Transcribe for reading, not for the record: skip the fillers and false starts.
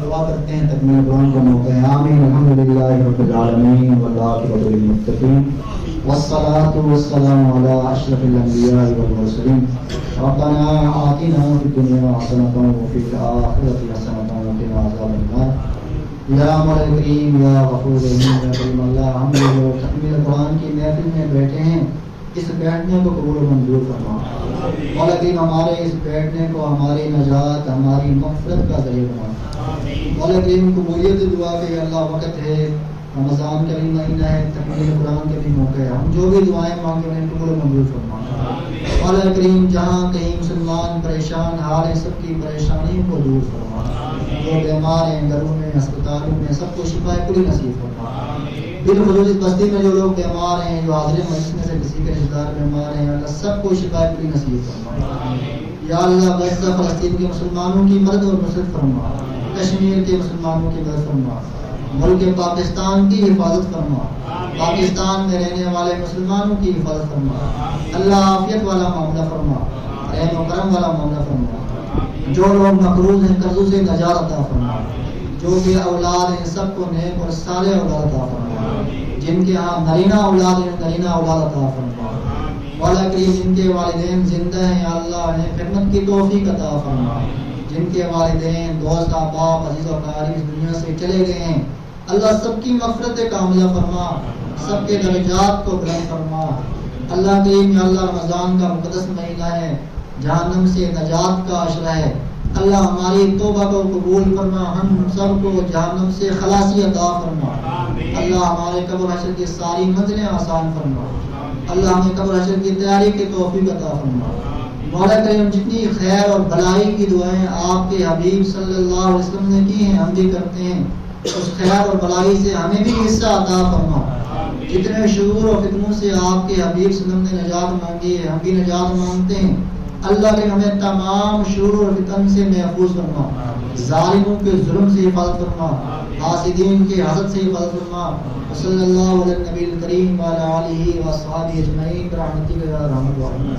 دعا کرتے ہیں تکمیل قرآن کا موقع ہے. آمین. الحمدللہ رب العالمین والعاقبۃ للمتقین والصلاة والسلام علی اشرف الانبیاء والمرسلین. ربنا آتنا فی الدنیا حسنۃ وفی الآخرۃ حسنۃ وقنا عذاب النار. یا مولا کریم یا غفور رحیم یا کریم اللہ، ہم لوگ تکمیل قرآن کی محفل میں بیٹھے ہیں، اس بیٹھنے کو قبول و منظور فرما. مولا کریم ہمارے اس بیٹھنے کو ہماری نجات، ہماری مغفرت کا ذریعہ بنا. مولا کریم قبولیت دعا کہ اللہ وقت ہے، رمضان کا بھی مہینہ ہے، تکمیل قرآن کا بھی موقع ہے، ہم جو بھی دعائیں مانگے انہیں قبول و منظور فرما. مولا کریم جہاں کہیں مسلمان پریشان حال ہے، سب کی پریشانیوں کو دور فرما. جو بیمار ہیں گھروں میں، ہسپتالوں میں، سب کو شفا کلی نصیب فرما. بالخصوص اس بستی میں جو لوگ بیمار ہیں، جو حاضر مجلس میں سے کسی کے رشتہ دار بیمار ہیں، اللہ سب کو شفا کلی نصیب فرما. یا اللہ غزہ فلسطین کے مسلمانوں کی مدد اور نصرت فرما، کشمیر کے مسلمانوں کی مدد فرما، ملک پاکستان کی حفاظت فرما، پاکستان میں رہنے والے مسلمانوں کی حفاظت فرما. اللہ عافیت والا معاملہ فرما، رحم و کرم والا معاملہ فرما. جو لوگ مقروض ہیں قرضوں سے نجات عطا فرما. جو بھی اولاد ہیں سب کو نیک اور صالح اولاد عطا فرما. جن کے ہاں نرینہ اولاد ہیں نرینہ اولاد عطا فرما. مولا کریم جن کے والدین زندہ ہیں یا اللہ انہیں خدمت کی توفیق عطا فرما. جن کے والدین دوست احباب عزیز و اقارب اس دنیا سے چلے گئے ہیں، اللہ سب کی مغفرت کاملہ فرما، سب کے درجات کو بلند فرما. اللہ کریم یا اللہ رمضان کا مقدس مہینہ ہے، جہنم سے نجات کا عشرہ ہے. اللہ ہماری توبہ کو قبول فرما، ہم سب کو جہنم سے خلاصی عطا فرما. اللہ ہمارے قبر حشر کی ساری منزلیں آسان فرما. اللہ ہمیں قبر حشر کی تیاری کی توفیق عطا فرما. مولا کریم جتنی خیر اور بھلائی کی دعائیں آپ کے حبیب صلی اللہ علیہ وسلم نے کی ہیں ہم بھی کرتے ہیں، اس خیر اور بھلائی سے ہمیں بھی حصہ عطا فرما. جتنے شرور اور فتنوں سے آپ کے حبیب صلی اللہ علیہ وسلم نے نجات مانگی ہے ہم بھی نجات مانگتے ہیں. اللہ کے ہمیں تمام شرور اور فتن سے محفوظ فرما، ظالموں کے ظلم سے حفاظت فرما، حاسدین کے حسد سے حفاظت فرما. صلی اللہ علیہ نبی الکریم وعلی آلہ و صحابہ اجمعین برحمتک یا ارحم الراحمین.